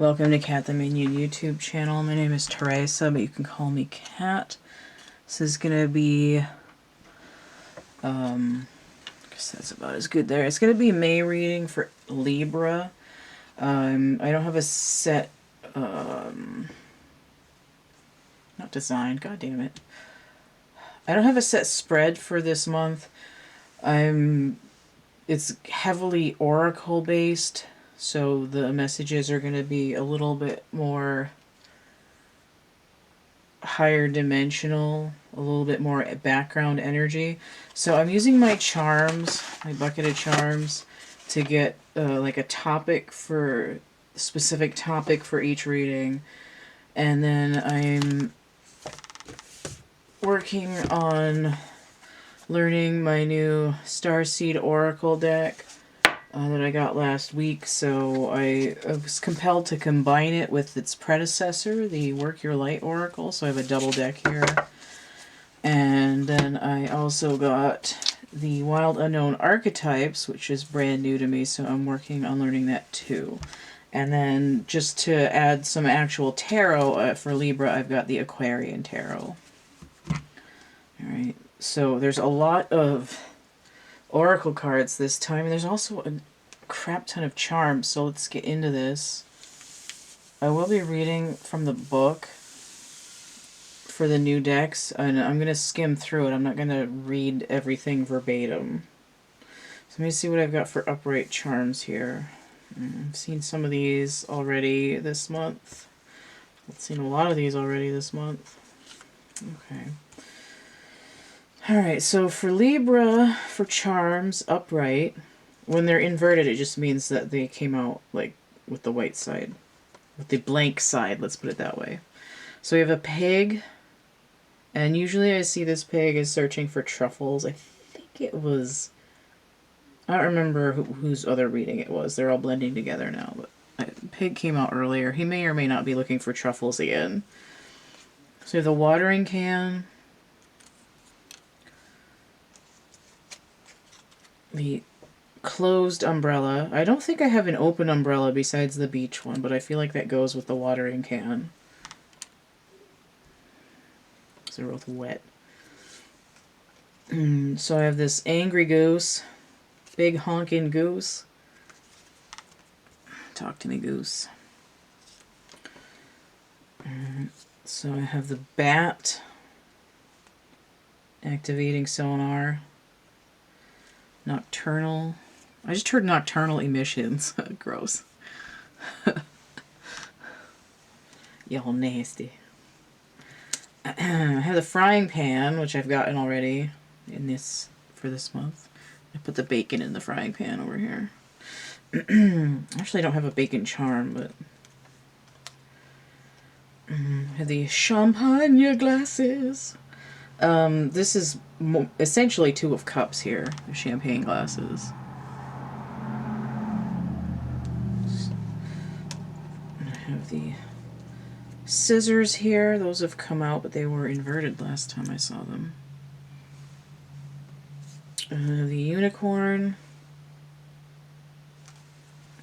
Welcome to CATtheMinion YouTube channel. My name is Teresa, but you can call me Cat. This is going to be, I guess that's about as good there. It's going to be May reading for Libra. I don't have a set, not designed, god damn it. I don't have a set spread for this month. It's heavily oracle based. So the messages are going to be a little bit more higher dimensional, a little bit more background energy. So I'm using my charms, my bucket of charms, to get like a topic for, specific topic for each reading. And then I'm working on learning my new Starseed Oracle deck that I got last week, so I was compelled to combine it with its predecessor, the Work Your Light Oracle, so I have a double deck here. And then I also got the Wild Unknown Archetypes, which is brand new to me, so I'm working on learning that too. And then just to add some actual tarot for Libra, I've got the Aquarian Tarot. Alright, so there's a lot of oracle cards this time, and there's also a crap ton of charms, so let's get into this. I will be reading from the book for the new decks, and I'm going to skim through it. I'm not going to read everything verbatim. So let me see what I've got for upright charms here. I've seen some of these already this month. I've seen a lot of these already this month. Okay. Alright, so for Libra, for charms, upright, when they're inverted, it just means that they came out, like, with the white side. With the blank side, let's put it that way. So we have a pig, and usually I see this pig as searching for truffles. I think it was... I don't remember whose other reading it was. They're all blending together now, but pig came out earlier. He may or may not be looking for truffles again. So we have the watering can, the closed umbrella. I don't think I have an open umbrella besides the beach one, but I feel like that goes with the watering can. So they're both wet. So I have this angry goose, big honking goose. Talk to me, goose. So I have the bat, activating sonar, nocturnal. I just heard nocturnal emissions. Gross. Y'all nasty. I have the frying pan, which I've gotten already in this for this month. I put the bacon in the frying pan over here. Actually, I don't have a bacon charm, but I have the champagne glasses. This is essentially 2 of cups here, the champagne glasses. I have the scissors here. Those have come out, but they were inverted last time I saw them. The unicorn.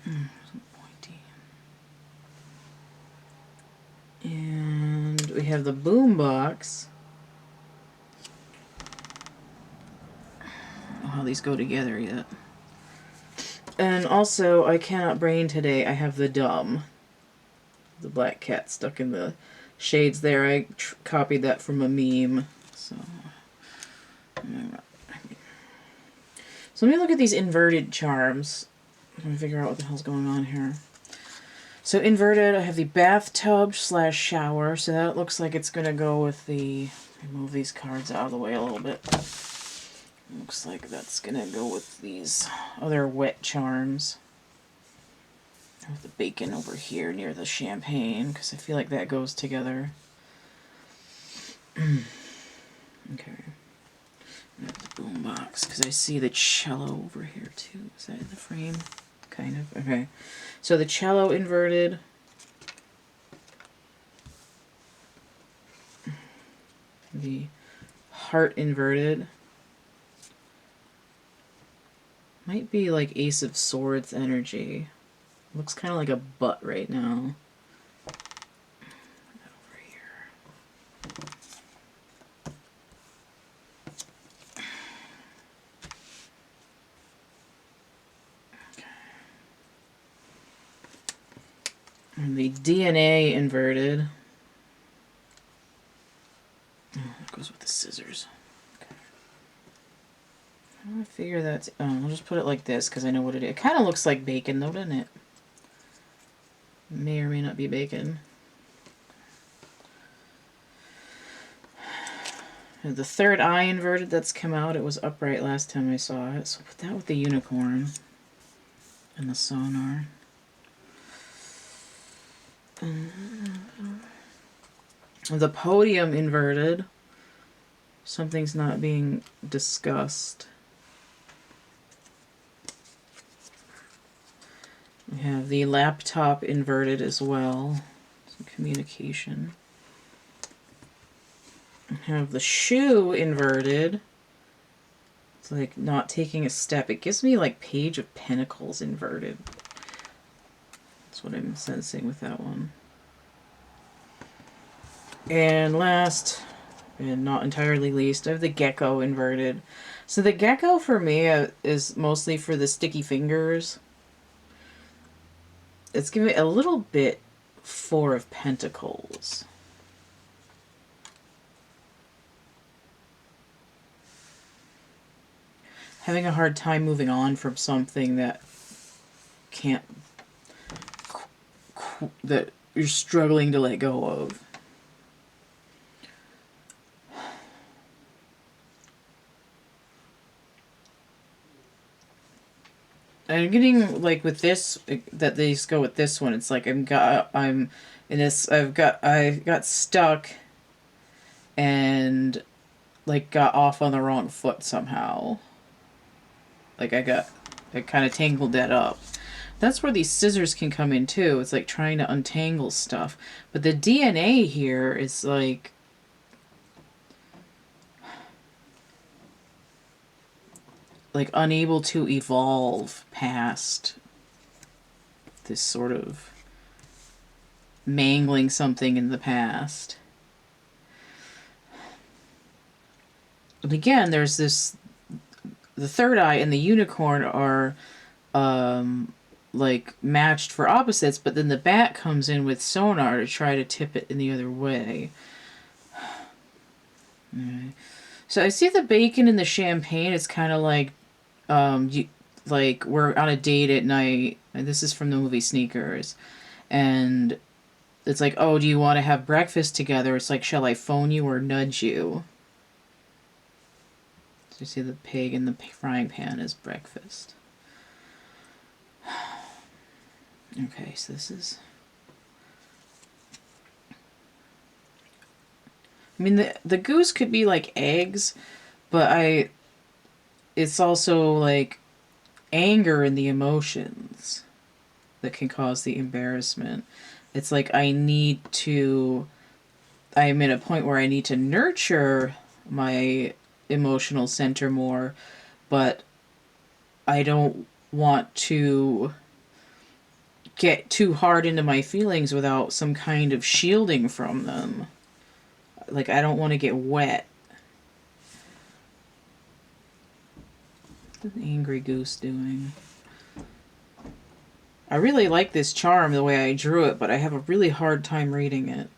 Pointy. And we have the boom box. I don't know how these go together yet. And also, I cannot brain today. I have the dumb. The black cat stuck in the shades there. I copied that from a meme. So let me look at these inverted charms. Let me figure out what the hell's going on here. So inverted, I have the bathtub / shower. So that looks like it's going to go with the... Move these cards out of the way a little bit. Looks like that's going to go with these other wet charms. With the bacon over here near the champagne, because I feel like that goes together. Okay. The boom box, because I see the cello over here too. Is that in the frame? Kind of. Okay. So the cello inverted. The heart inverted. Might be like Ace of Swords energy. Looks kind of like a butt right now. And the DNA inverted. Oh, that goes with the scissors. Okay. How do I figure that? Oh, I'll just put it like this because I know what it is. It kind of looks like bacon though, doesn't it? May or may not be bacon. And the third eye inverted that's come out. It was upright last time I saw it. So put that with the unicorn and the sonar. The podium inverted. Something's not being discussed. We have the laptop inverted as well. Some communication. We have the shoe inverted. It's like not taking a step. It gives me like Page of Pentacles inverted. That's what I'm sensing with that one. And last, and not entirely least, I have the gecko inverted. So the gecko for me is mostly for the sticky fingers. It's giving a little bit Four of Pentacles. Having a hard time moving on from something that can't, that you're struggling to let go of. I'm getting like with this that they just go with this one. It's like I'm in this. I got stuck and like got off on the wrong foot somehow. Like I kind of tangled that up. That's where these scissors can come in too. It's like trying to untangle stuff. But the DNA here is like unable to evolve past this sort of mangling something in the past. And again, there's this, the third eye and the unicorn are like matched for opposites, but then the bat comes in with sonar to try to tip it in the other way. Right. So I see the bacon and the champagne. It's kind of like like we're on a date at night, and this is from the movie Sneakers, and it's like, oh, do you want to have breakfast together? It's like, shall I phone you or nudge you? So you see the pig in the frying pan is breakfast. Okay, so this is, I mean, the goose could be like eggs, but it's also like anger and the emotions that can cause the embarrassment. It's like I'm at a point where I need to nurture my emotional center more, but I don't want to get too hard into my feelings without some kind of shielding from them. Like, I don't want to get wet. What's an angry goose doing? I really like this charm the way I drew it, but I have a really hard time reading it.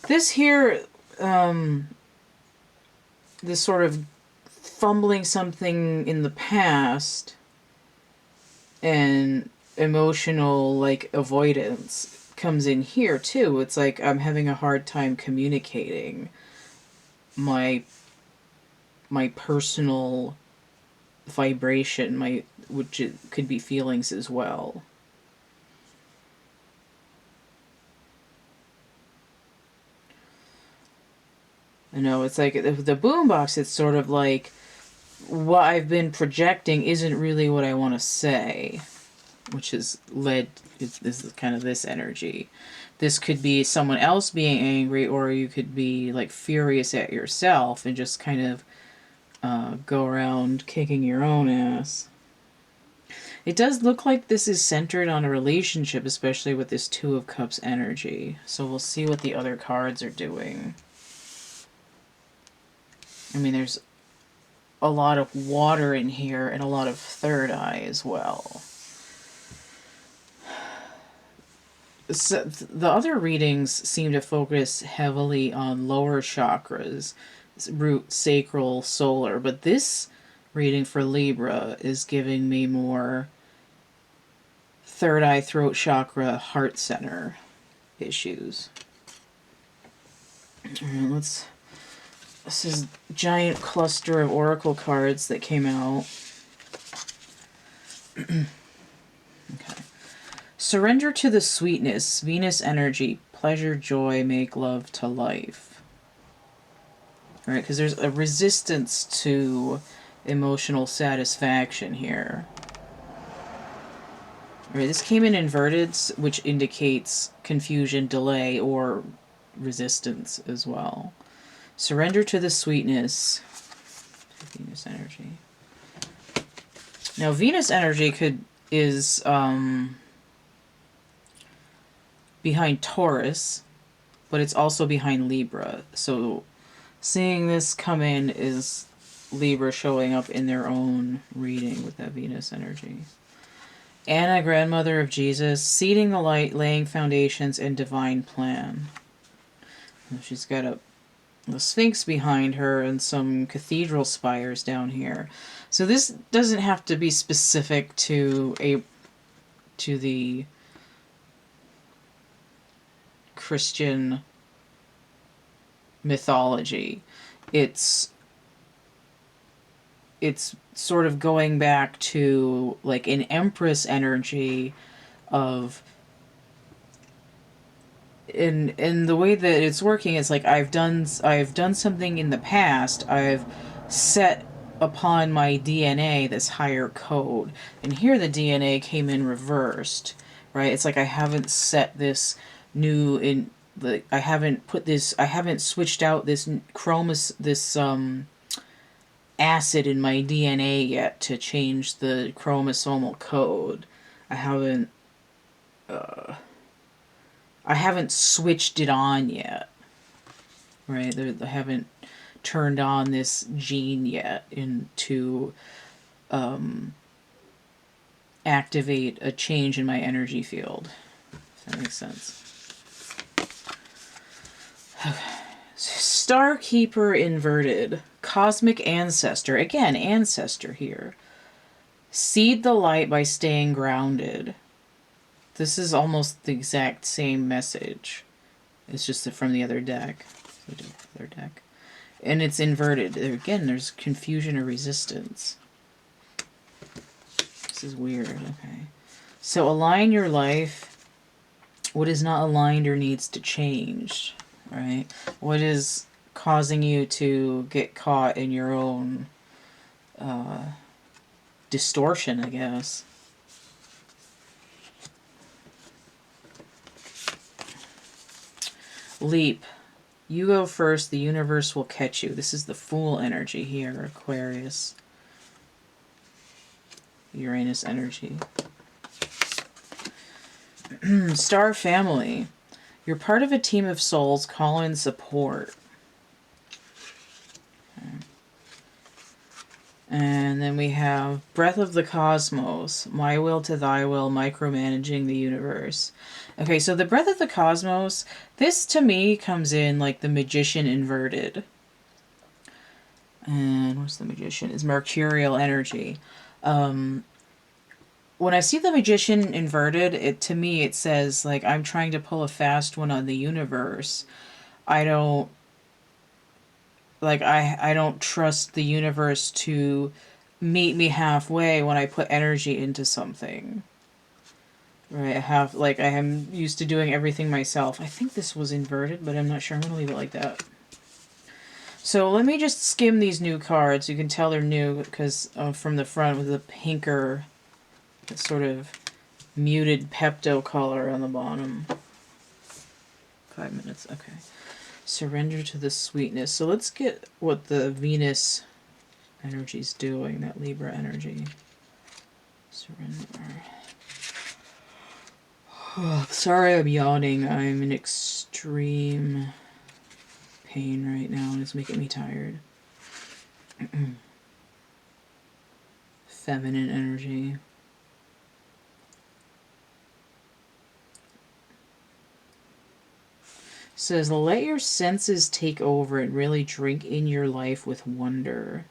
This here, this sort of fumbling something in the past and emotional, like, avoidance comes in here, too. It's like I'm having a hard time communicating my personal vibration, which it could be feelings as well. I know, it's like the boombox, it's sort of like what I've been projecting isn't really what I want to say, which has led, this is kind of this energy. This could be someone else being angry, or you could be like furious at yourself and just kind of go around kicking your own ass. It does look like this is centered on a relationship, especially with this Two of Cups energy. So we'll see what the other cards are doing. I mean, there's a lot of water in here and a lot of third eye as well. So the other readings seem to focus heavily on lower chakras, root, sacral, solar, but this reading for Libra is giving me more third eye, throat chakra, heart center issues. This is a giant cluster of oracle cards that came out. Okay. Surrender to the sweetness, Venus energy, pleasure, joy, make love to life. All right, because there's a resistance to emotional satisfaction here. All right, this came in inverted, which indicates confusion, delay, or resistance as well. Surrender to the sweetness, Venus energy. Now, Venus energy is behind Taurus, but it's also behind Libra. So seeing this come in is Libra showing up in their own reading with that Venus energy. Anna, grandmother of Jesus, seeding the light, laying foundations, and divine plan. And she's got the Sphinx behind her and some cathedral spires down here. So this doesn't have to be specific to the Christian mythology. It's sort of going back to like an empress energy of in the way that it's working. It's like I've done something in the past. I've set upon my DNA this higher code, and here the DNA came in reversed, right? It's like I haven't set this new in the I haven't switched out this acid in my DNA yet to change the chromosomal code. I haven't switched it on yet, right? I haven't turned on this gene yet to activate a change in my energy field. If that makes sense. Okay. Star Keeper inverted. Cosmic Ancestor. Again, Ancestor here. Seed the light by staying grounded. This is almost the exact same message. It's just from the other deck. And it's inverted. Again, there's confusion or resistance. This is weird. Okay. So align your life. What is not aligned or needs to change, right? What is causing you to get caught in your own distortion, I guess. Leap. You go first, the universe will catch you. This is the Fool energy here, Aquarius. Uranus energy. Star family. You're part of a team of souls. Call in support. Okay. And then we have Breath of the Cosmos. My will to thy will. Micromanaging the universe. Okay, so the Breath of the Cosmos, this to me comes in like the Magician inverted. And what's the Magician? It's Mercurial energy. When I see the Magician inverted, to me it says like I'm trying to pull a fast one on the universe. I don't trust the universe to meet me halfway when I put energy into something. Right, I am used to doing everything myself. I think this was inverted, but I'm not sure. I'm going to leave it like that. So let me just skim these new cards. You can tell they're new because from the front with the pinker, sort of muted Pepto color on the bottom. 5 minutes, okay. Surrender to the sweetness. So let's get what the Venus energy's doing, that Libra energy. Surrender. Oh, sorry I'm yawning. I'm in extreme pain right now and it's making me tired. Feminine energy. says, let your senses take over and really drink in your life with wonder.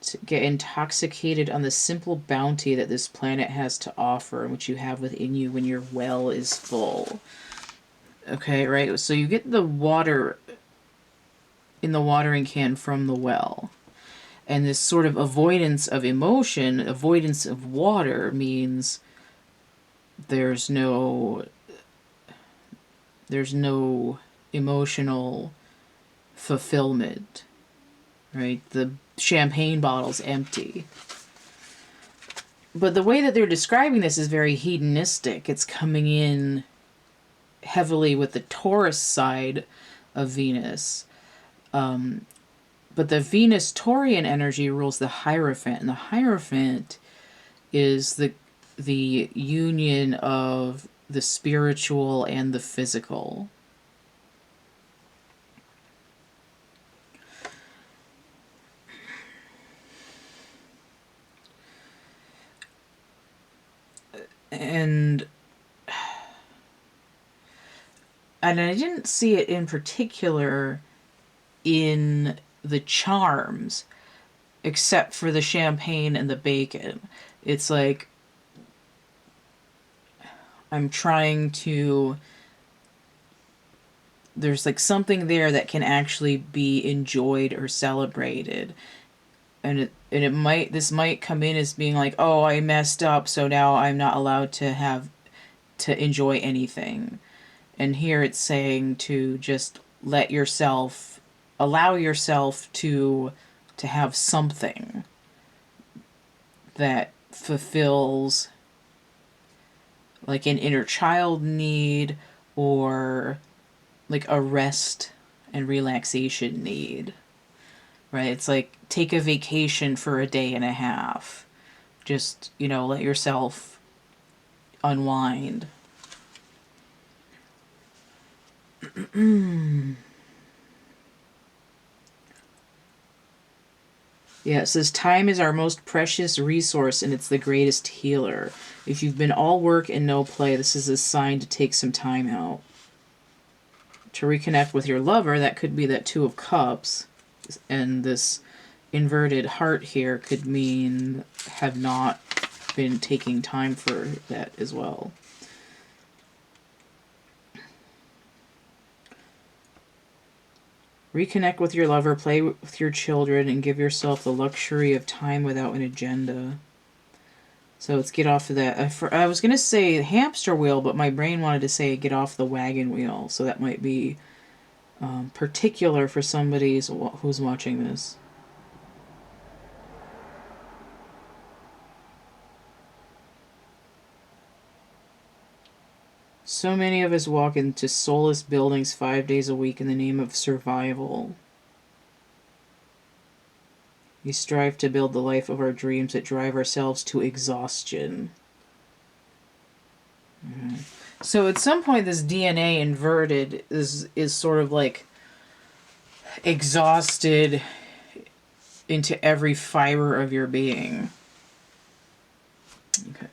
To get intoxicated on the simple bounty that this planet has to offer and which you have within you when your well is full. Okay, right? So you get the water in the watering can from the well. And this sort of avoidance of emotion, avoidance of water, means there's no emotional fulfillment, right? The champagne bottle's empty. But the way that they're describing this is very hedonistic. It's coming in heavily with the Taurus side of Venus. But the Venus-Taurian energy rules the Hierophant, and the Hierophant is the union of the spiritual and the physical. And I didn't see it in particular in the charms, except for the champagne and the bacon. It's like I'm trying to... There's like something there that can actually be enjoyed or celebrated. And this might come in as being like, oh, I messed up, so now I'm not allowed to enjoy anything. And here it's saying to just allow yourself to have something that fulfills like an inner child need or like a rest and relaxation need, right? It's like take a vacation for a day and a half. Just, let yourself unwind. Yeah, it says time is our most precious resource and it's the greatest healer. If you've been all work and no play, this is a sign to take some time out. To reconnect with your lover, that could be that Two of Cups. And this inverted heart here could mean have not been taking time for that as well. Reconnect with your lover, play with your children, and give yourself the luxury of time without an agenda. So let's get off of that. I was going to say hamster wheel, but my brain wanted to say get off the wagon wheel. So that might be particular for somebody who's watching this. So many of us walk into soulless buildings 5 days a week in the name of survival. We strive to build the life of our dreams that drive ourselves to exhaustion. So at some point this DNA inverted is sort of like exhausted into every fiber of your being. Okay.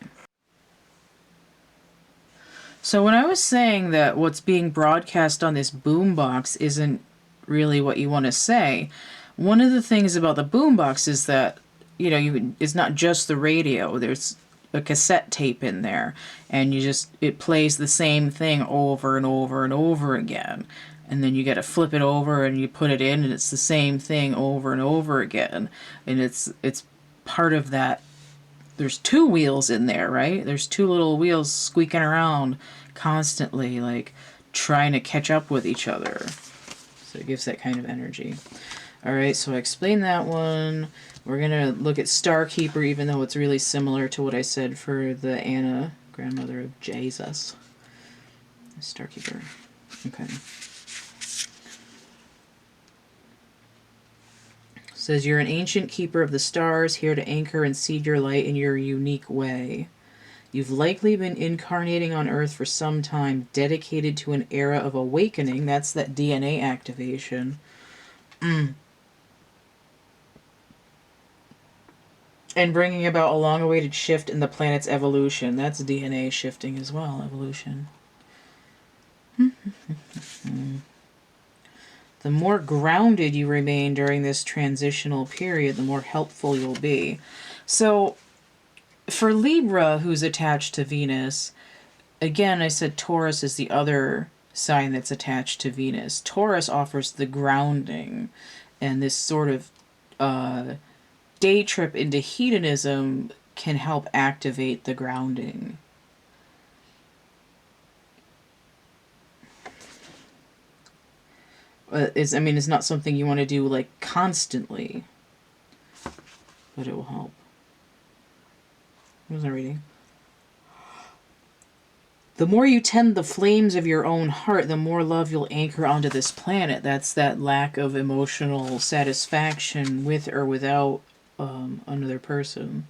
So when I was saying that what's being broadcast on this boombox isn't really what you want to say, one of the things about the boombox is that, it's not just the radio. There's a cassette tape in there, and it plays the same thing over and over and over again. And then you got to flip it over and you put it in, and it's the same thing over and over again. And it's part of that. There's two wheels in there, right? There's two little wheels squeaking around constantly, like trying to catch up with each other. So it gives that kind of energy. All right, so I explained that one. We're going to look at Starkeeper, even though it's really similar to what I said for the Anna, grandmother of Jesus. Starkeeper. Okay. Says you're an ancient keeper of the stars, here to anchor and seed your light in your unique way. You've likely been incarnating on Earth for some time, dedicated to an era of awakening. That's that DNA activation. And bringing about a long-awaited shift in the planet's evolution. That's DNA shifting as well, evolution. The more grounded you remain during this transitional period, the more helpful you'll be. So for Libra, who's attached to Venus, again, I said Taurus is the other sign that's attached to Venus. Taurus offers the grounding, and this sort of day trip into hedonism can help activate the grounding. It's not something you want to do like constantly, but it will help. What was I reading? The more you tend the flames of your own heart, the more love you'll anchor onto this planet. That's that lack of emotional satisfaction with or without another person.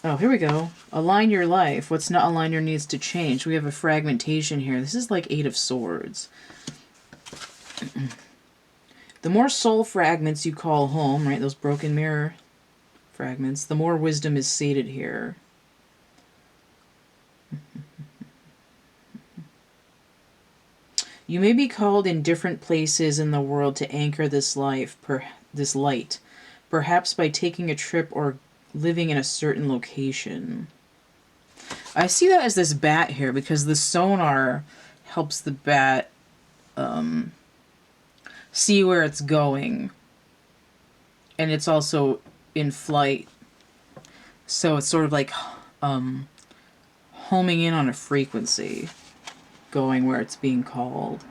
Oh, here we go. Align your life. What's not aligned or needs to change. We have a fragmentation here. This is like 8 of Swords. The more soul fragments you call home, right, those broken mirror fragments, the more wisdom is sated here. You may be called in different places in the world to anchor this life, this light, perhaps by taking a trip or living in a certain location. I see that as this bat here because the sonar helps the bat see where it's going. And it's also in flight. So it's sort of like homing in on a frequency, going where it's being called.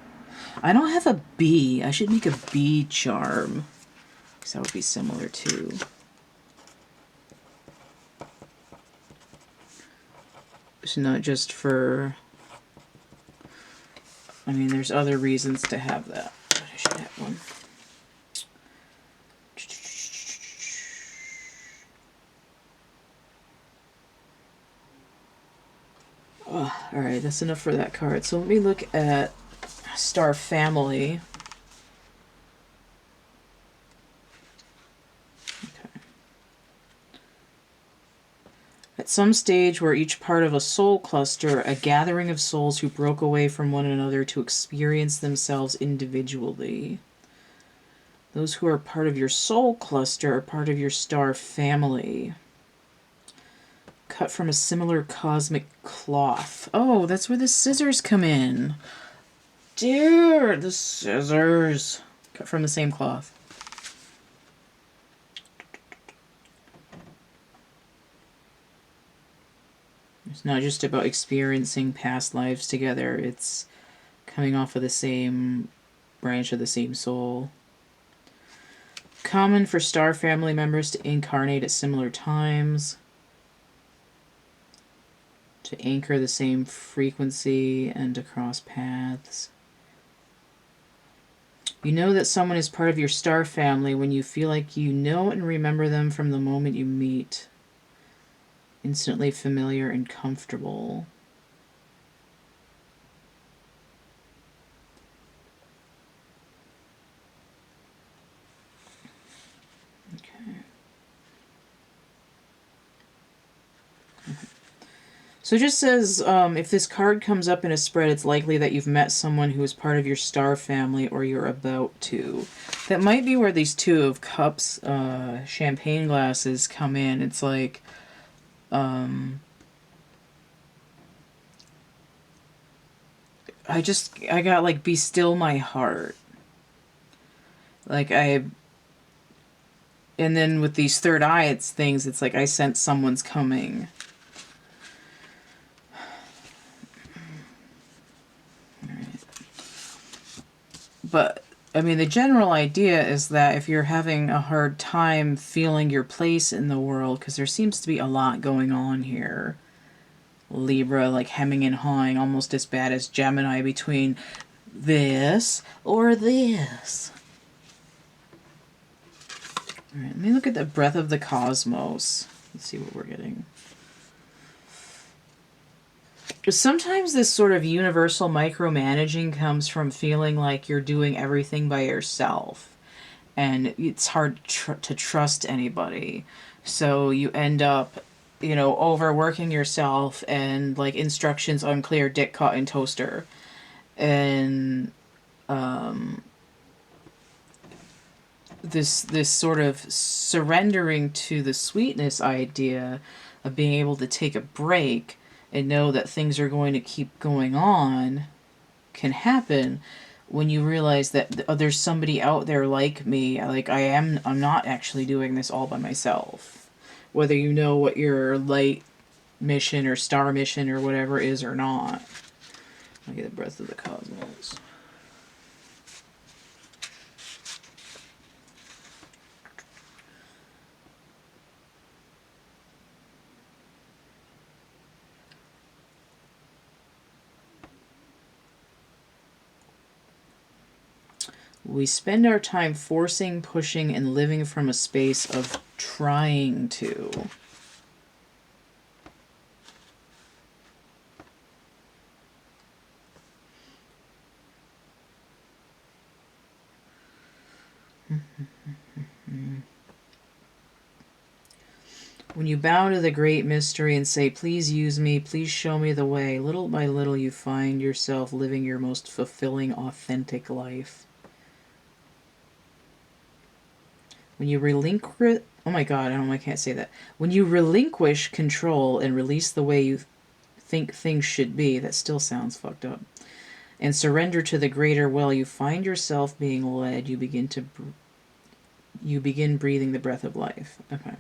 I don't have a bee. I should make a bee charm, because that would be similar too. It's not just for... there's other reasons to have that. But I should have one. Oh, alright, that's enough for that card. So let me look at Star Family. Okay. At some stage where each part of a soul cluster, a gathering of souls who broke away from one another to experience themselves individually. Those who are part of your soul cluster are part of your star family. Cut from a similar cosmic cloth. Oh, that's where the scissors come in. Dear, the scissors. Cut from the same cloth. It's not just about experiencing past lives together. It's coming off of the same branch of the same soul. Common for star family members to incarnate at similar times. To anchor the same frequency and to cross paths. You know that someone is part of your star family when you feel like you know and remember them from the moment you meet. Instantly familiar and comfortable. So it just says, if this card comes up in a spread, it's likely that you've met someone who is part of your star family or you're about to. That might be where these 2 of Cups champagne glasses come in. It's like, I got like, be still my heart. Like and then with these third eye things, it's like I sense someone's coming. But, the general idea is that if you're having a hard time feeling your place in the world, because there seems to be a lot going on here, Libra, like hemming and hawing, almost as bad as Gemini between this or this. Alright, let me look at the breath of the cosmos. Let's see what we're getting. Sometimes this sort of universal micromanaging comes from feeling like you're doing everything by yourself. And it's hard to trust anybody. So you end up, overworking yourself and like instructions unclear, dick caught in toaster. And this sort of surrendering to the sweetness idea of being able to take a break and know that things are going to keep going on can happen when you realize that there's somebody out there like me. Like I'm not actually doing this all by myself. Whether you know what your light mission or star mission or whatever is or not. I'll get the breath of the cosmos. We spend our time forcing, pushing, and living from a space of trying to. When you bow to the great mystery and say, please use me, please show me the way, little by little you find yourself living your most fulfilling, authentic life. When you relinquish... Oh my god, I can't say that. When you relinquish control and release the way you think things should be, that still sounds fucked up, and surrender to the greater will, you find yourself being led. You begin breathing the breath of life. Okay.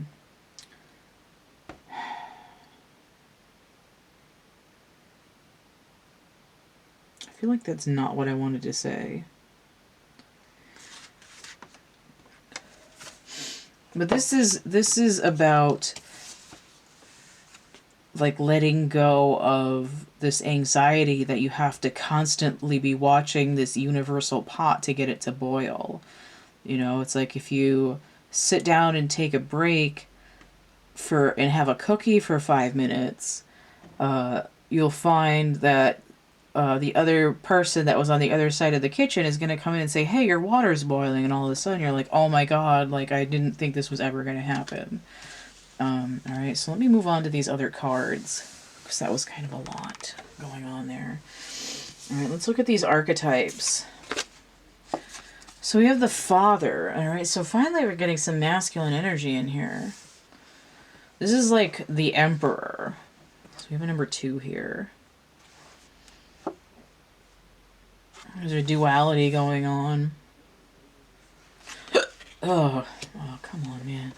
I feel like that's not what I wanted to say. But this is about like letting go of this anxiety that you have to constantly be watching this universal pot to get it to boil. You know, it's like if you sit down and take a break and have a cookie for 5 minutes, you'll find that the other person that was on the other side of the kitchen is going to come in and say, hey, your water's boiling. And all of a sudden you're like, oh my god, like I didn't think this was ever going to happen. Alright, so let me move on to these other cards, because that was kind of a lot going on there. Alright, let's look at these archetypes. So we have the Father. Alright, so finally we're getting some masculine energy in here. This is like the Emperor. So we have a number 2 here. There's a duality going on. Oh, come on, man.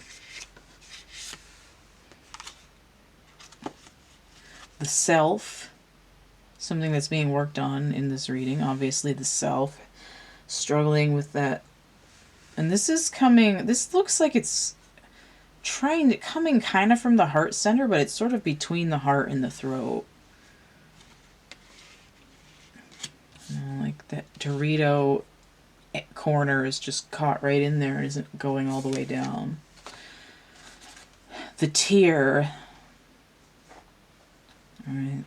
The Self. Something that's being worked on in this reading. Obviously, the Self. Struggling with that. And this is coming... This looks like it's coming kind of from the heart center, but it's sort of between the heart and the throat. Like that Dorito corner is just caught right in there and isn't going all the way down. The Tear. Alright.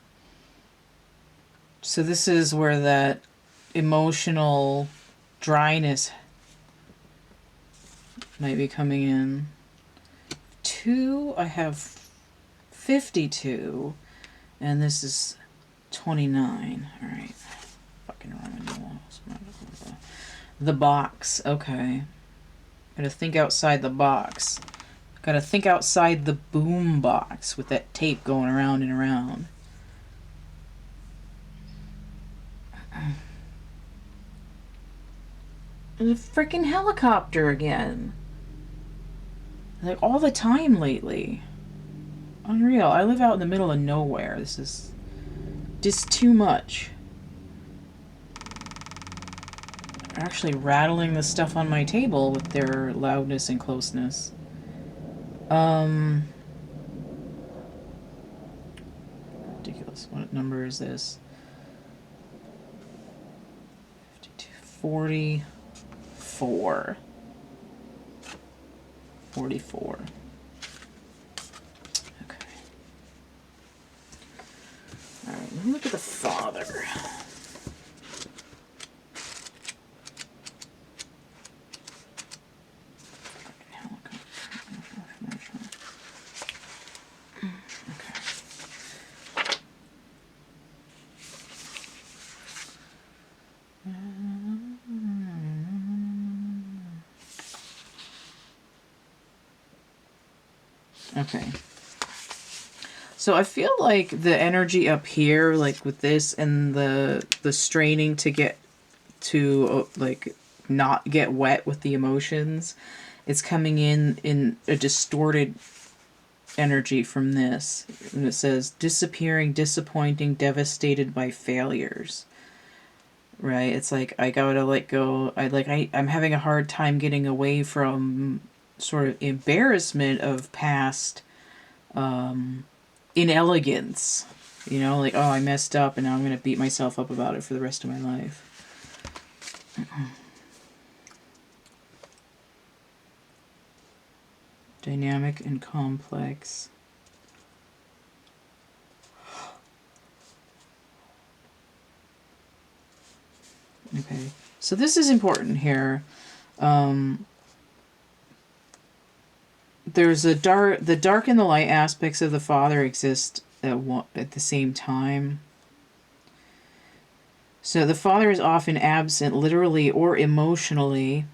So this is where that emotional dryness might be coming in. 2, I have 52, and this is 29. Alright. Fucking Roman numerals. The Box. Okay. Gotta think outside the box. Gotta think outside the boom box with that tape going around and around. There's a freaking helicopter again. Like all the time lately. Unreal. I live out in the middle of nowhere. This is just too much. They're actually rattling the stuff on my table with their loudness and closeness. Ridiculous. What number is this? 52, 44. 44. Okay. Alright, let me look at the Father. Okay. So I feel like the energy up here, like with this and the straining to get to like not get wet with the emotions, it's coming in a distorted energy from this. And it says disappearing, disappointing, devastated by failures. Right? It's like I gotta let go. I'm having a hard time getting away from sort of embarrassment of past inelegance. You know, like, oh, I messed up and now I'm gonna beat myself up about it for the rest of my life. Dynamic and complex. Okay, so this is important here. There's the dark and the light aspects of the father exist at the same time. So the father is often absent, literally or emotionally.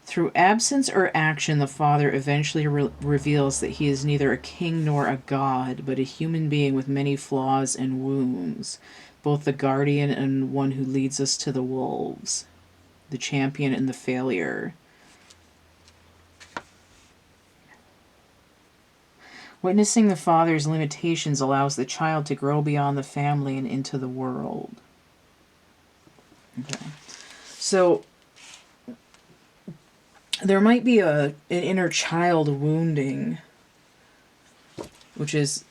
Through absence or action, the father eventually reveals that he is neither a king nor a god, but a human being with many flaws and wounds, both the guardian and one who leads us to the wolves, the champion and the failure. Witnessing the father's limitations allows the child to grow beyond the family and into the world. Okay. So there might be an inner child wounding, which is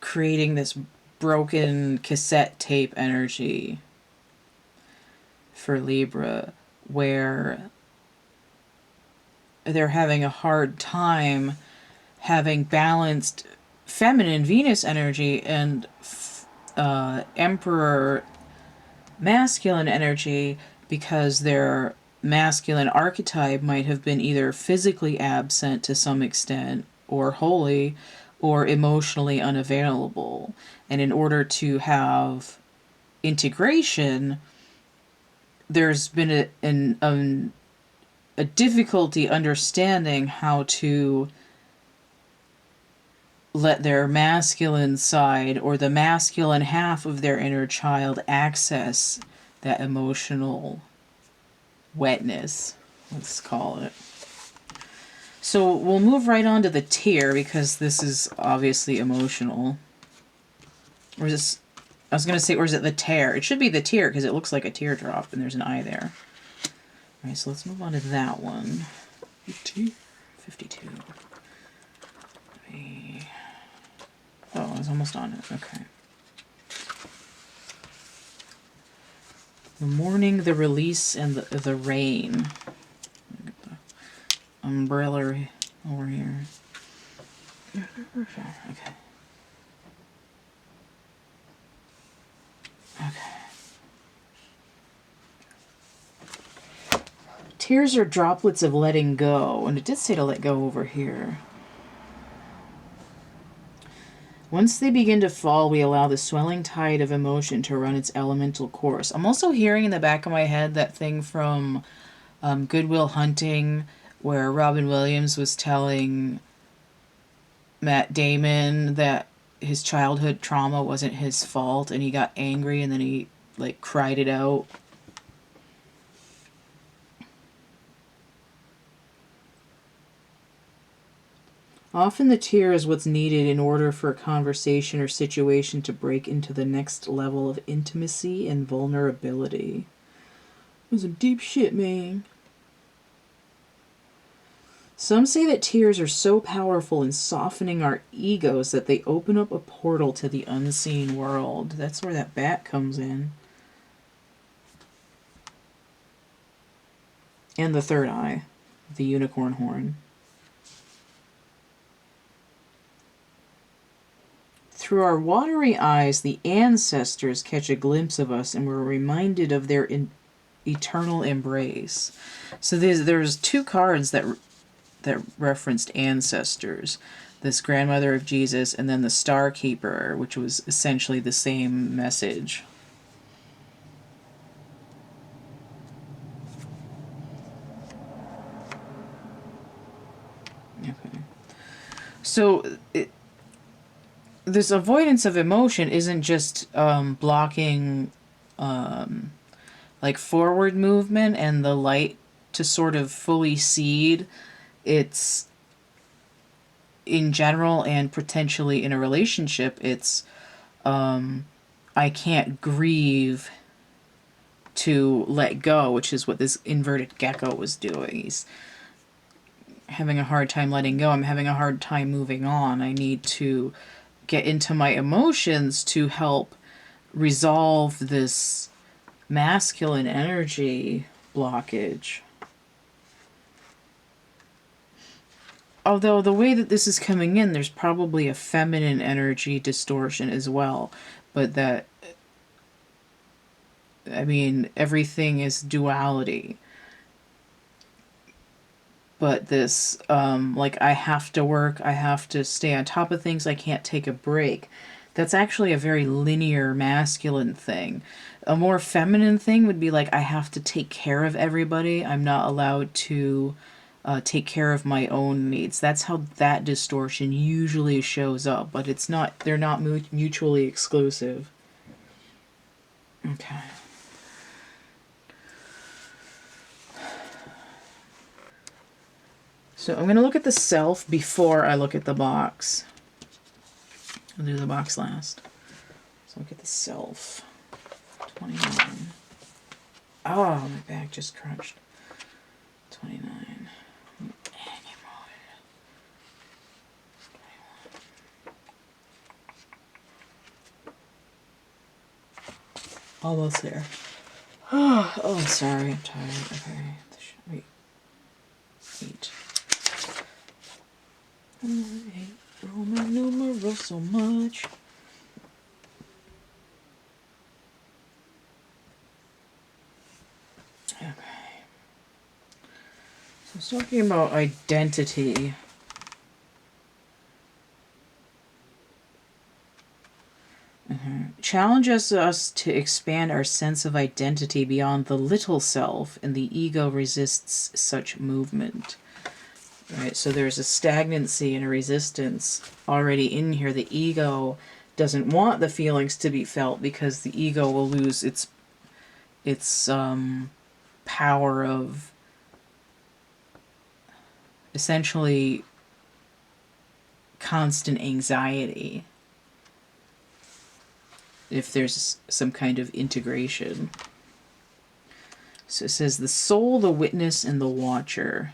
creating this broken cassette tape energy for Libra, where they're having a hard time having balanced feminine Venus energy and Emperor masculine energy, because their masculine archetype might have been either physically absent to some extent or wholly or emotionally unavailable. And in order to have integration, there's been a difficulty understanding how to let their masculine side or the masculine half of their inner child access that emotional wetness, let's call it. So we'll move right on to the tear, because this is obviously emotional. Or is this, I was going to say, or is it the tear? It should be the tear because it looks like a teardrop and there's an eye there. All right, so let's move on to that one. 52. Oh, I was almost on it. Okay. The mourning, the release, and the rain. Get the umbrella over here. Okay. Okay. Tears are droplets of letting go, and it did say to let go over here. Once they begin to fall, we allow the swelling tide of emotion to run its elemental course. I'm also hearing in the back of my head that thing from Good Will Hunting, where Robin Williams was telling Matt Damon that his childhood trauma wasn't his fault, and he got angry and then he like cried it out. Often the tear is what's needed in order for a conversation or situation to break into the next level of intimacy and vulnerability. It was some deep shit, man. Some say that tears are so powerful in softening our egos that they open up a portal to the unseen world. That's where that bat comes in. And the third eye, the unicorn horn. Through our watery eyes, the ancestors catch a glimpse of us and we're reminded of their eternal embrace. So there's two cards that referenced ancestors. This grandmother of Jesus and then the Star Keeper, which was essentially the same message. Okay. So this avoidance of emotion isn't just blocking like forward movement and the light to sort of fully seed. It's in general and potentially in a relationship, it's I can't grieve to let go, which is what this inverted gecko was doing. He's having a hard time letting go. I'm having a hard time moving on. I need to get into my emotions to help resolve this masculine energy blockage. Although the way that this is coming in, there's probably a feminine energy distortion as well. But that, I mean, everything is duality. But this, like, I have to work, I have to stay on top of things, I can't take a break. That's actually a very linear masculine thing. A more feminine thing would be like, I have to take care of everybody. I'm not allowed to take care of my own needs. That's how that distortion usually shows up, but it's not, they're not mutually exclusive. Okay. So I'm going to look at the self before I look at the box. I'll do the box last. So look at the self. 29. Oh, my back just crunched. 29. Almost there. Oh, I'm sorry. I'm tired. Okay. Wait. 8. I hate Roman numerals so much. Okay. So it's talking about identity. Challenges us to expand our sense of identity beyond the little self, and the ego resists such movement. Right, so there's a stagnancy and a resistance already in here. The ego doesn't want the feelings to be felt because the ego will lose its power of essentially constant anxiety if there's some kind of integration. So it says the soul, the witness, and the watcher.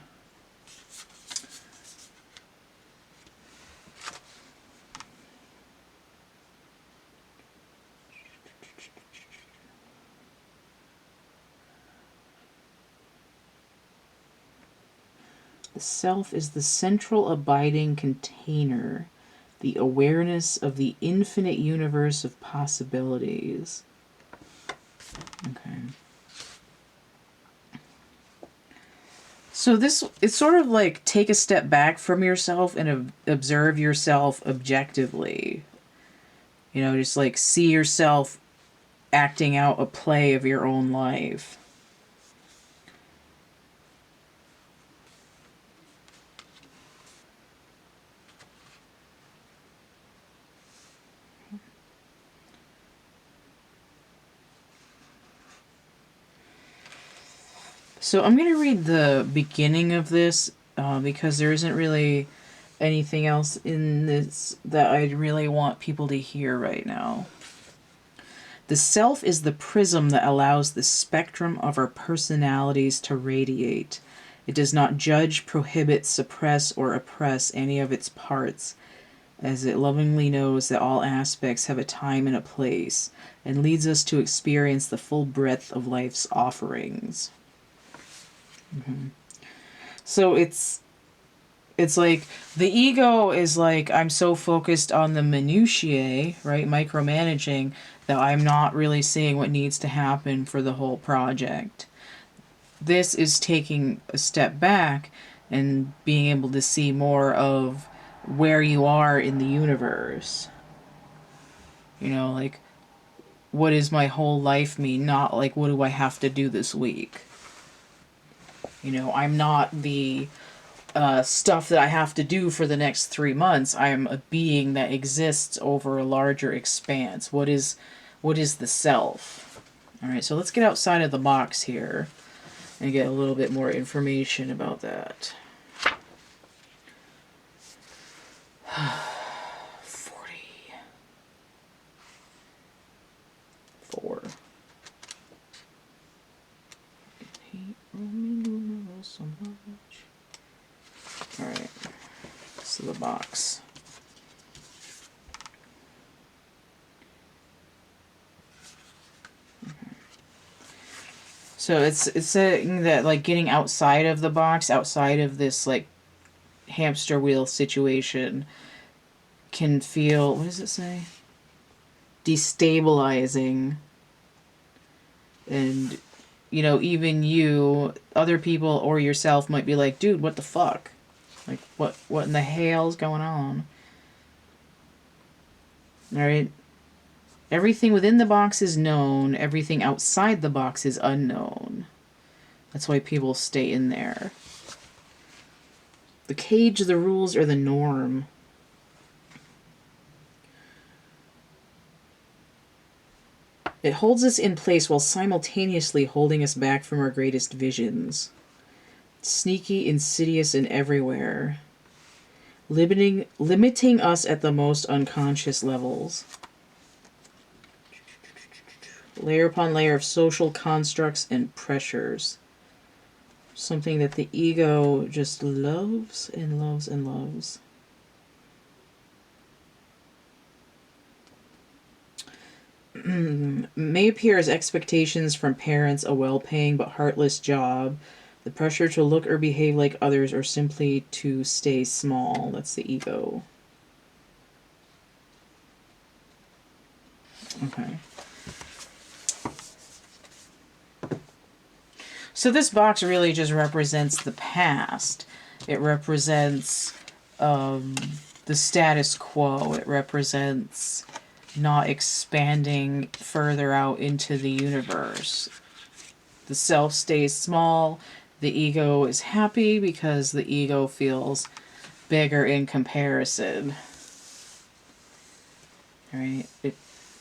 The self is the central abiding container, the awareness of the infinite universe of possibilities. Okay. So this, it's sort of like take a step back from yourself and observe yourself objectively. You know, just like see yourself acting out a play of your own life. So I'm going to read the beginning of this because there isn't really anything else in this that I really want people to hear right now. The self is the prism that allows the spectrum of our personalities to radiate. It does not judge, prohibit, suppress, or oppress any of its parts, as it lovingly knows that all aspects have a time and a place, and leads us to experience the full breadth of life's offerings. So it's like the ego is like, I'm so focused on the minutiae, right, micromanaging, that I'm not really seeing what needs to happen for the whole project. This is taking a step back and being able to see more of where you are in the universe. You know, like, what does my whole life mean? Not like, what do I have to do this week? You know, I'm not the stuff that I have to do for the next 3 months. I am a being that exists over a larger expanse. What is the self? All right, so let's get outside of the box here and get a little bit more information about that. 44. So much. All right, so the box. So it's saying that, like, getting outside of the box, outside of this, like, hamster wheel situation can feel, what does it say? Destabilizing. And, you know, even you, other people or yourself might be like, dude, what the fuck? Like, what in the hell's going on? All right. Everything within the box is known. Everything outside the box is unknown. That's why people stay in there. The cage, the rules, or the norm. It holds us in place while simultaneously holding us back from our greatest visions. Sneaky, insidious, and everywhere. Limiting us at the most unconscious levels. Layer upon layer of social constructs and pressures. Something that the ego just loves and loves and loves. May appear as expectations from parents, a well-paying but heartless job, the pressure to look or behave like others, or simply to stay small. That's the ego. Okay. So this box really just represents the past. It represents the status quo. It represents not expanding further out into the universe. The self stays small. The ego is happy because the ego feels bigger in comparison. Right?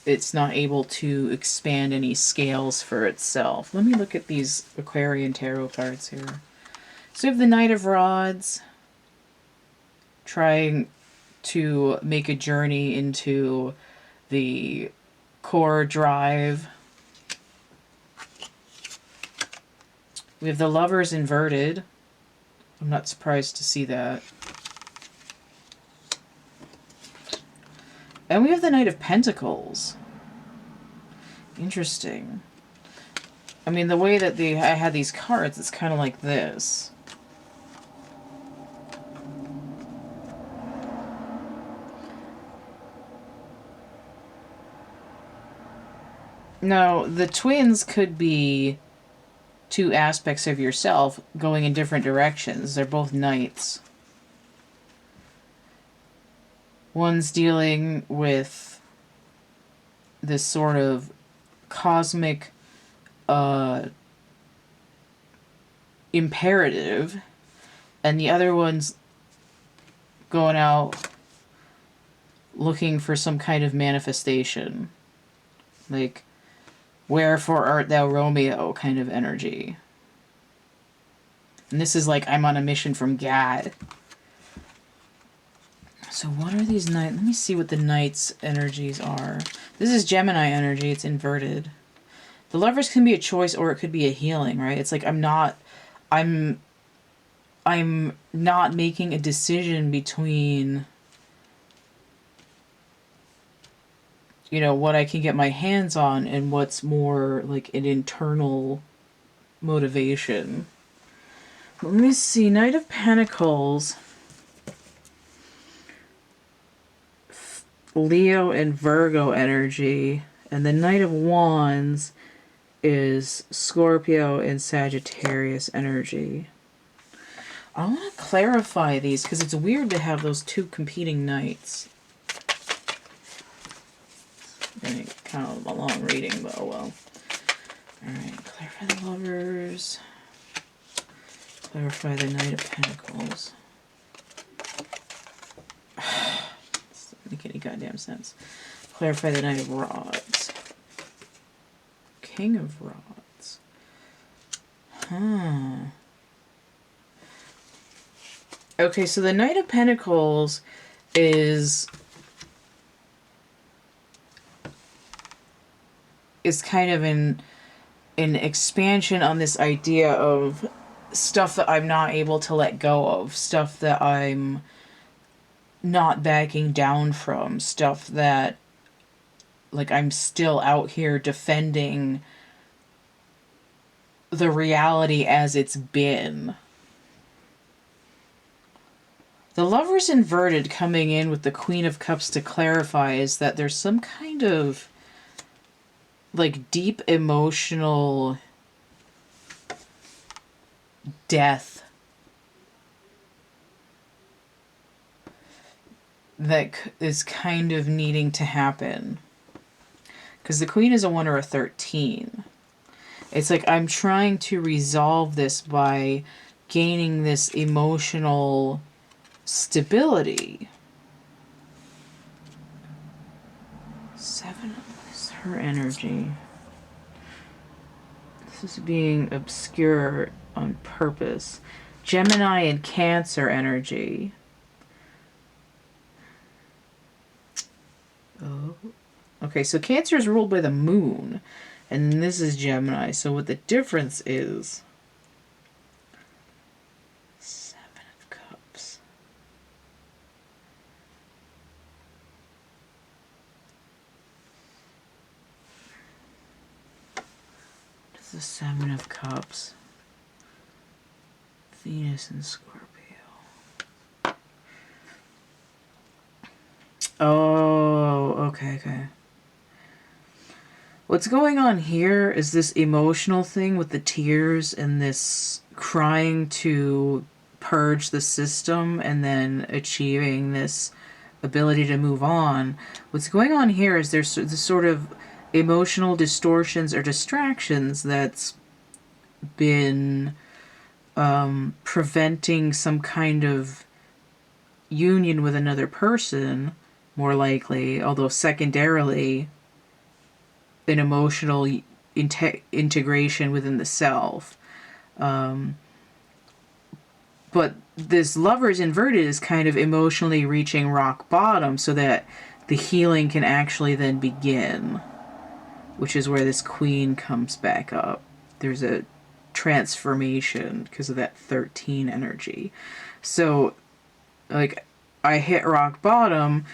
It's not able to expand any scales for itself. Let me look at these Aquarian tarot cards here. So we have the Knight of Rods, trying to make a journey into the core drive. We have the Lovers inverted. I'm not surprised to see that. And we have the Knight of Pentacles. Interesting. I mean, the way that I had these cards, it's kind of like this. Now, the twins could be two aspects of yourself going in different directions. They're both knights. One's dealing with this sort of cosmic imperative, and the other one's going out looking for some kind of manifestation. Like, wherefore art thou, Romeo kind of energy. And this is like, I'm on a mission from God. So what are these knights? Let me see what the knights' energies are. This is Gemini energy. It's inverted. The Lovers can be a choice or it could be a healing, right? It's like I'm not making a decision between, you know, what I can get my hands on and what's more like an internal motivation. Let me see. Knight of Pentacles, Leo and Virgo energy, and the Knight of Wands is Scorpio and Sagittarius energy. I want to clarify these because it's weird to have those two competing knights. And kind of a long reading, but oh well. Alright, clarify the Lovers. Clarify the Knight of Pentacles. make any goddamn sense. Clarify the Knight of Rods. King of Rods. Huh. Okay, so the Knight of Pentacles is kind of an expansion on this idea of stuff that I'm not able to let go of, stuff that I'm not backing down from, stuff that, like, I'm still out here defending the reality as it's been. The Lover's inverted coming in with the Queen of Cups to clarify is that there's some kind of, like, deep emotional death that is kind of needing to happen. Because the Queen is a 1 or a 13. It's like I'm trying to resolve this by gaining this emotional stability. 7 is her energy. This is being obscure on purpose. Gemini and Cancer energy. Oh. Okay, so Cancer is ruled by the moon, and this is Gemini. So what the difference is... 7 of Cups. What is the 7 of Cups? Venus and Scorpio. Oh, okay. What's going on here is this emotional thing with the tears and this crying to purge the system and then achieving this ability to move on. What's going on here is there's this sort of emotional distortions or distractions that's been preventing some kind of union with another person, more likely, although secondarily an emotional integration within the self. But this Lover's inverted is kind of emotionally reaching rock bottom so that the healing can actually then begin, which is where this Queen comes back up. There's a transformation because of that 13 energy. So, like, I hit rock bottom,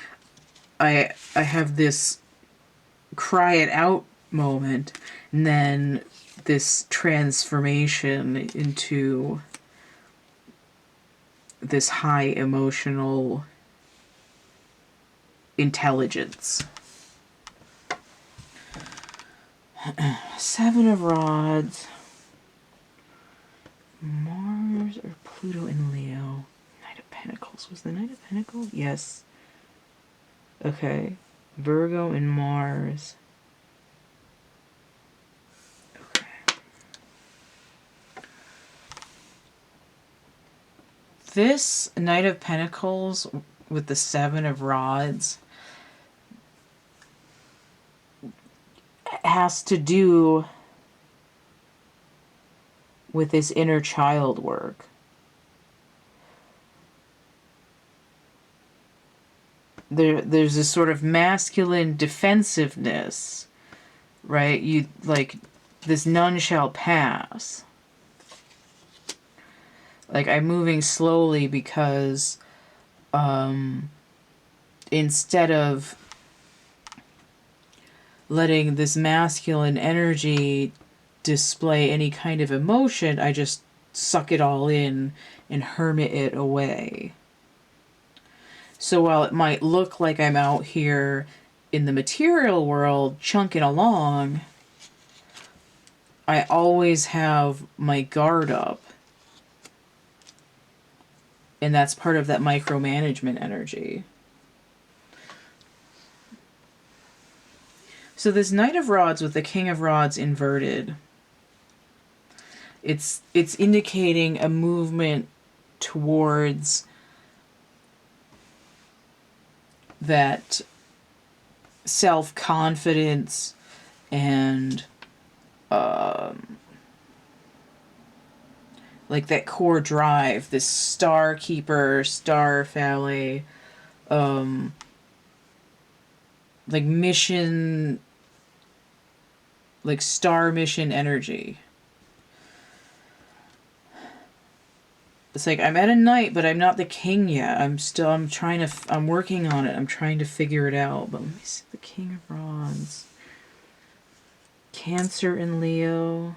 I have this cry it out moment, and then this transformation into this high emotional intelligence. 7 of Rods. Mars or Pluto in Leo. Knight of Pentacles. Was the Knight of Pentacles? Yes. Okay. Virgo and Mars. Okay. This Knight of Pentacles with the 7 of Rods has to do with this inner child work. There's this sort of masculine defensiveness, right? You, like, this none shall pass. Like, I'm moving slowly because instead of letting this masculine energy display any kind of emotion, I just suck it all in and hermit it away. So while it might look like I'm out here in the material world chunking along, I always have my guard up. And that's part of that micromanagement energy. So this Knight of Rods with the King of Rods inverted, it's indicating a movement towards that self-confidence and like that core drive, this star keeper, star family, like mission, like star mission energy. It's like, I'm at a knight, but I'm not the king yet. I'm working on it. I'm trying to figure it out. But let me see the King of Rods. Cancer and Leo.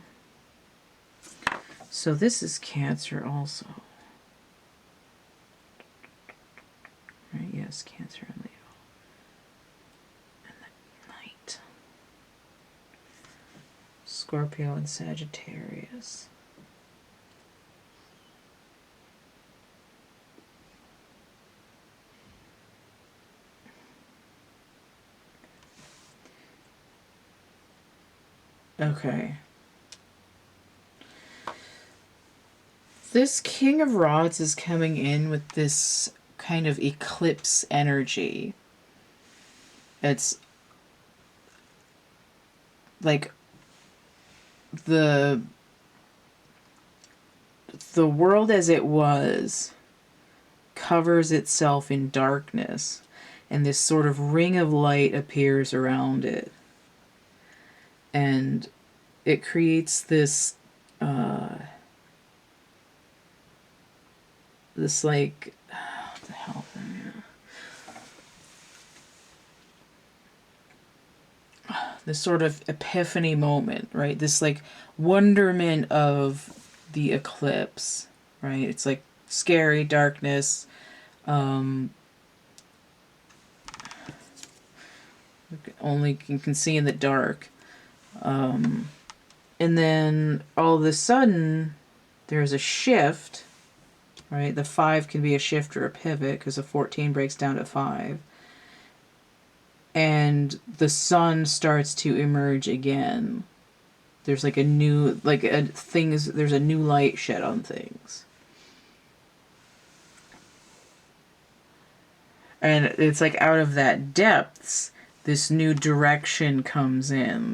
So this is Cancer also. Right, yes, Cancer and Leo. And the Knight. Scorpio and Sagittarius. Okay. This King of Rods is coming in with this kind of eclipse energy. It's like the world as it was covers itself in darkness, and this sort of ring of light appears around it. And it creates this, this like, what the hell? This sort of epiphany moment, right? This like wonderment of the eclipse, right? It's like scary darkness. Only you can see in the dark. And then all of a sudden, there's a shift, right? The 5 can be a shift or a pivot because the 14 breaks down to 5. And the sun starts to emerge again. There's like a new, there's a new light shed on things. And it's like out of that depths, this new direction comes in.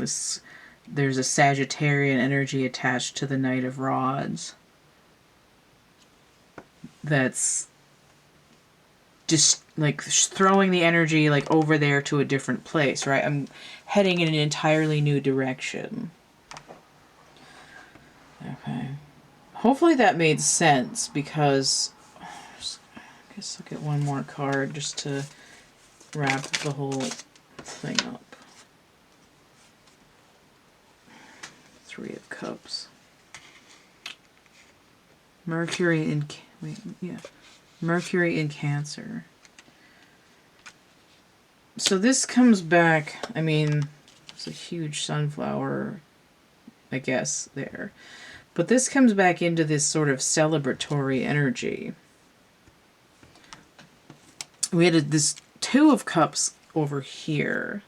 There's a Sagittarian energy attached to the Knight of Rods. That's just like throwing the energy like over there to a different place, right? I'm heading in an entirely new direction. Okay. Hopefully that made sense, because I guess I'll get one more card just to wrap the whole thing up. 3 of Cups. Mercury in Cancer. So this comes back, I mean, it's a huge sunflower, I guess, there. But this comes back into this sort of celebratory energy. We had this 2 of Cups over here.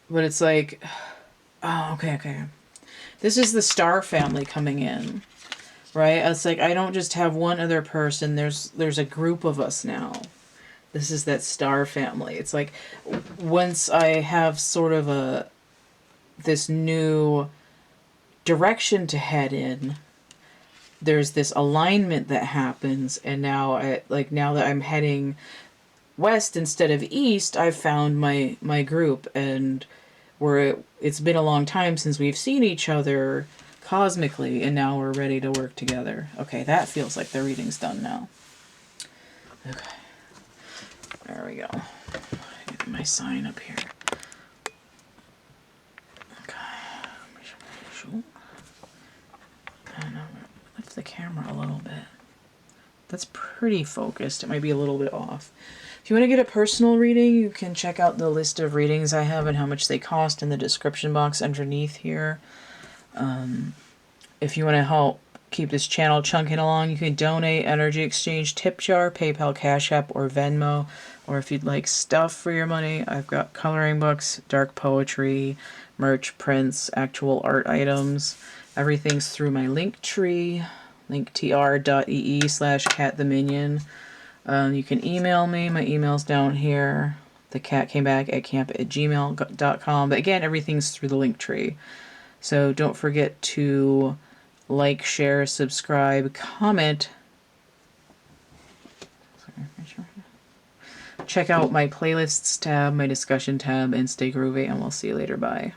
But it's like, oh, okay. This is the star family coming in, right? It's like, I don't just have one other person. There's a group of us now. This is that star family. It's like, once I have sort of this new direction to head in, there's this alignment that happens, and now now that I'm heading west instead of east, I've found my group, and it's been a long time since we've seen each other cosmically, and now we're ready to work together. Okay, that feels like the reading's done now. Okay. There we go. Get my sign up here. Okay. And lift the camera a little bit. That's pretty focused. It might be a little bit off. If you want to get a personal reading, you can check out the list of readings I have and how much they cost in the description box underneath here. If you want to help keep this channel chunking along, you can donate, energy exchange, tip jar, PayPal, Cash App, or Venmo. Or if you'd like stuff for your money, I've got coloring books, dark poetry, merch, prints, actual art items. Everything's through my link tree. linktr.ee/CATtheMinion. You can email me. My email's down here. thecatcamebackatcamp@gmail.com. But again, everything's through the link tree. So don't forget to like, share, subscribe, comment. Check out my playlists tab, my discussion tab, and stay groovy, and we'll see you later. Bye.